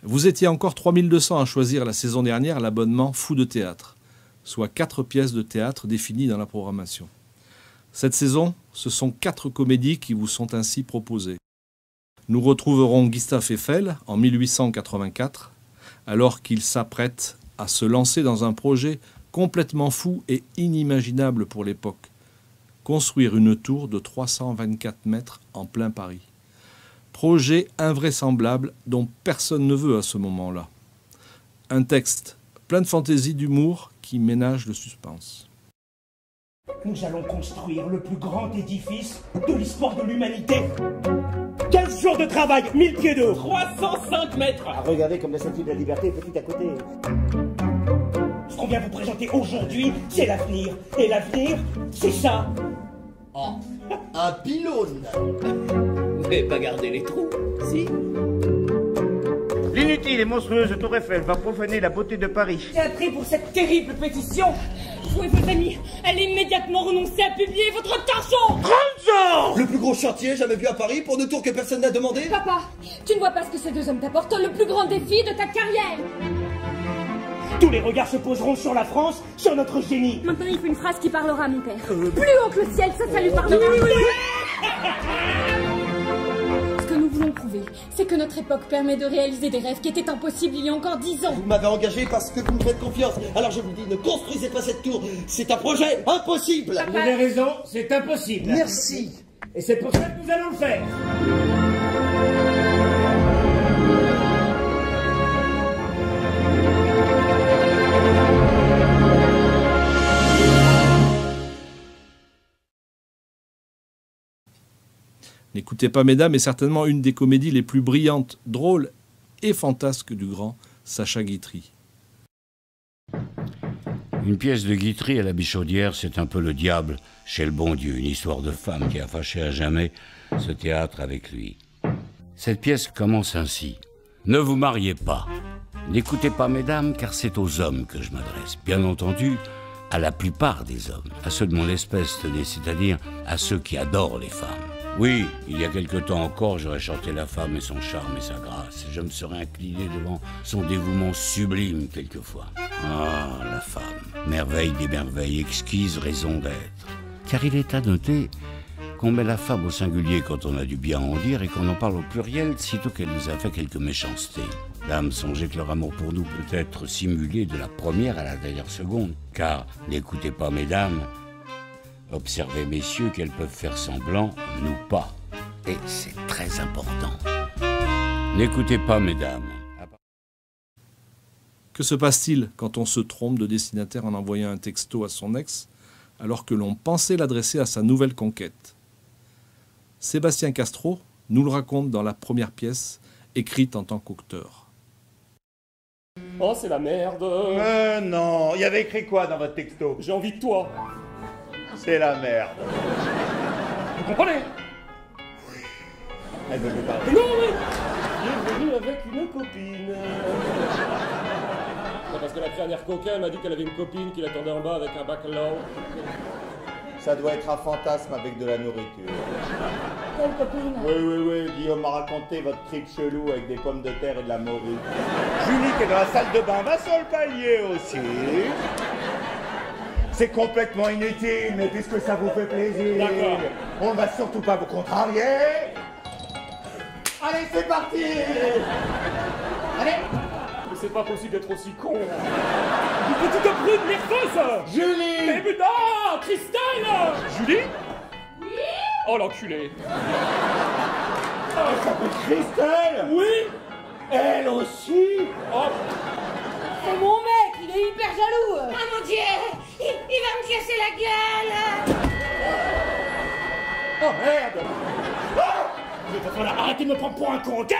Vous étiez encore 3200 à choisir la saison dernière l'abonnement Fou de théâtre, soit 4 pièces de théâtre définies dans la programmation. Cette saison, ce sont 4 comédies qui vous sont ainsi proposées. Nous retrouverons Gustave Eiffel en 1884, alors qu'il s'apprête à se lancer dans un projet complètement fou et inimaginable pour l'époque. Construire une tour de 324 mètres en plein Paris. Projet invraisemblable dont personne ne veut à ce moment-là. Un texte plein de fantaisie, d'humour qui ménage le suspense. Nous allons construire le plus grand édifice de l'histoire de l'humanité. 15 jours de travail, 1000 pieds d'eau. 305 mètres. Ah, regardez comme la statue de la liberté est petite à côté. Ce qu'on vient vous présenter aujourd'hui, c'est l'avenir. Et l'avenir, c'est ça. Oh, un pylône. Vous n'avez pas gardé les trous, si? L'inutile et monstrueuse Tour Eiffel va profaner la beauté de Paris. J'ai un prix pour cette terrible pétition. Vous et vos amis, allez immédiatement renoncer à publier votre torchon. 30 ans. Le plus gros chantier jamais vu à Paris pour une tour que personne n'a demandé. Papa, tu ne vois pas ce que ces deux hommes t'apportent, le plus grand défi de ta carrière. Tous les regards se poseront sur la France, sur notre génie. Maintenant, il faut une phrase qui parlera à mon père. Plus haut que le ciel, ça lui parlera. Ce que nous voulons prouver, c'est que notre époque permet de réaliser des rêves qui étaient impossibles il y a encore 10 ans. Vous m'avez engagé parce que vous me faites confiance. Alors je vous dis, ne construisez pas cette tour. C'est un projet impossible. Vous avez raison, c'est impossible. Merci. Et c'est pour ça que nous allons le faire. N'écoutez pas, mesdames, est certainement une des comédies les plus brillantes, drôles et fantasques du grand Sacha Guitry. Une pièce de Guitry à la Bichaudière, c'est un peu le diable chez le bon Dieu, une histoire de femme qui a fâché à jamais ce théâtre avec lui. Cette pièce commence ainsi. Ne vous mariez pas. N'écoutez pas, mesdames, car c'est aux hommes que je m'adresse. Bien entendu, à la plupart des hommes, à ceux de mon espèce, tenez, c'est-à-dire à ceux qui adorent les femmes. Oui, il y a quelque temps encore, j'aurais chanté la femme et son charme et sa grâce. Je me serais incliné devant son dévouement sublime quelquefois. Ah, la femme, merveille des merveilles, exquise raison d'être. Car il est à noter qu'on met la femme au singulier quand on a du bien à en dire et qu'on en parle au pluriel sitôt qu'elle nous a fait quelque méchanceté. Dame, songez que leur amour pour nous peut être simulé de la première à la dernière seconde. Car, n'écoutez pas, mesdames, observez, messieurs, qu'elles peuvent faire semblant, nous pas. Et c'est très important. N'écoutez pas, mesdames. Que se passe-t-il quand on se trompe de destinataire en envoyant un texto à son ex, alors que l'on pensait l'adresser à sa nouvelle conquête? Sébastien Castro nous le raconte dans la première pièce, écrite en tant qu'auteur. Oh, c'est la merde. Non, il y avait écrit quoi dans votre texto? J'ai envie de toi. C'est la merde. Vous comprenez? Oui. Elle veut me parler. Non, mais il est venu avec une copine. Non, parce que la dernière coquin m'a dit qu'elle avait une copine qui l'attendait en bas avec un bacalao. Ça doit être un fantasme avec de la nourriture. Quelle copine? Oui, Guillaume m'a raconté votre trip chelou avec des pommes de terre et de la morue. Julie qui est dans la salle de bain va sur le palier aussi. C'est complètement inutile, mais puisque ça vous fait plaisir, d'accord, on ne va surtout pas vous contrarier. Allez, c'est parti. Allez. Mais c'est pas possible d'être aussi con. Une petite brune nerveuse. Julie. Mais putain, Christelle. Julie? Oui. Oh l'enculé. Elle s'appelle Christelle. Oui. Elle aussi. Oh. C'est mon mec, il est hyper jaloux. Oh mon Dieu, il va me casser la gueule. Oh merde. Il va falloir arrêter de me prendre pour un con, ok?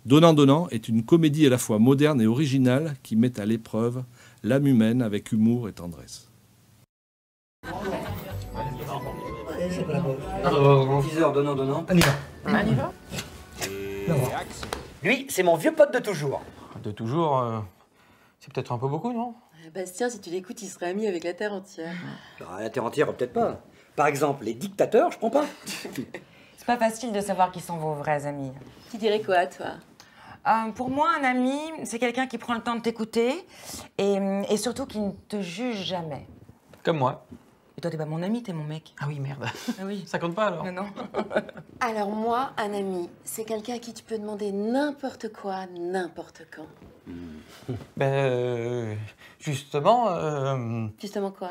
Donnant Donnant est une comédie à la fois moderne et originale qui met à l'épreuve l'âme humaine avec humour et tendresse. 10h, Donnant. On y va. On y va? Lui, c'est mon vieux pote de toujours. De toujours, c'est peut-être un peu beaucoup, non? Bastien, si tu l'écoutes, il serait ami avec la Terre entière. La Terre entière, peut-être pas. Par exemple, les dictateurs, je prends pas. C'est pas facile de savoir qui sont vos vrais amis. Tu dirais quoi, toi? Pour moi, un ami, c'est quelqu'un qui prend le temps de t'écouter et surtout qui ne te juge jamais. Comme moi. Et toi, t'es pas mon ami, t'es mon mec. Ah oui, merde. Ah oui. Ça compte pas, alors? Non, non. Alors moi, un ami, c'est quelqu'un à qui tu peux demander n'importe quoi, n'importe quand. Justement... Justement quoi?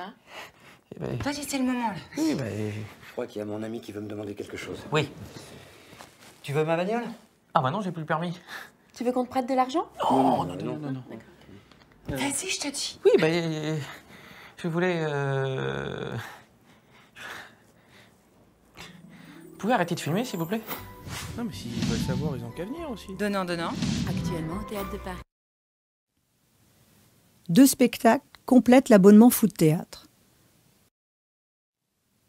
Vas-y, c'est le moment, là. Oui, je crois qu'il y a mon ami qui veut me demander quelque chose. Oui. Tu veux ma bagnole? Ah bah non, j'ai plus le permis. Tu veux qu'on te prête de l'argent? Non. Vas-y, je te dis. Oui, je voulais... Vous pouvez arrêter de filmer, s'il vous plaît? Non, mais s'ils veulent savoir, ils ont qu'à venir aussi. Donnant. Actuellement au Théâtre de Paris. 2 spectacles complètent l'abonnement Foot Théâtre.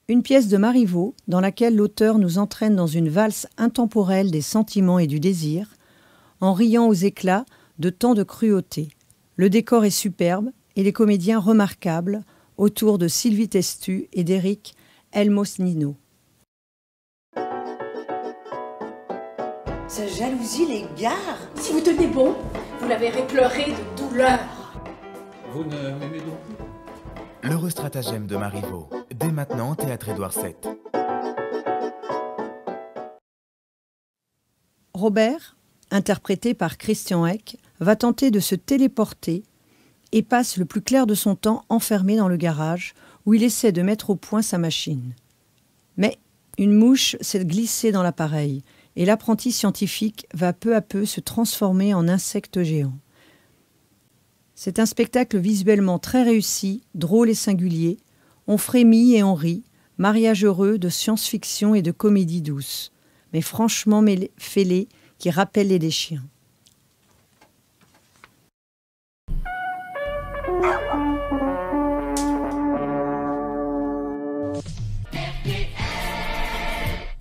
Une pièce de Marivaux, dans laquelle l'auteur nous entraîne dans une valse intemporelle des sentiments et du désir, en riant aux éclats de tant de cruauté. Le décor est superbe et les comédiens remarquables, autour de Sylvie Testu et d'Éric Elmosnino. Sa jalousie l'égare. Si vous tenez bon, vous la verrez pleurer de douleur. Vous ne m'aimez donc plus? L'heureux stratagème de Marivaux, dès maintenant au Théâtre Édouard VII. Robert, interprété par Christian Eck, va tenter de se téléporter et passe le plus clair de son temps enfermé dans le garage où il essaie de mettre au point sa machine. Mais une mouche s'est glissée dans l'appareil et l'apprenti scientifique va peu à peu se transformer en insecte géant. C'est un spectacle visuellement très réussi, drôle et singulier. On frémit et on rit, mariage heureux de science-fiction et de comédie douce, mais franchement fêlé qui rappelle les des chiens.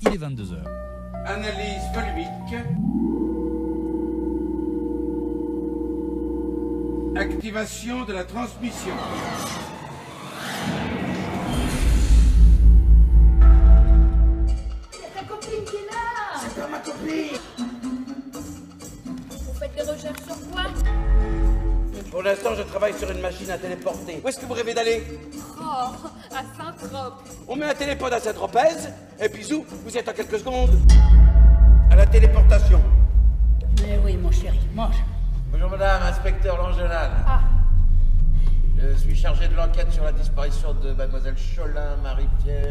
Il est 22h. Analyse volumique. Activation de la transmission. C'est ta copine qui est là. C'est pas ma copine. Vous faites des recherches sur quoi? Pour l'instant, je travaille sur une machine à téléporter. Où est-ce que vous rêvez d'aller? Oh, à Saint-Trope. On met un télépode à Saint-Tropez, et puis zou, vous y êtes en quelques secondes. À la téléportation. Mais oui, mon chéri, mange. Bonjour madame, inspecteur Langelan. Ah. Je suis chargé de l'enquête sur la disparition de mademoiselle Cholin Marie-Pierre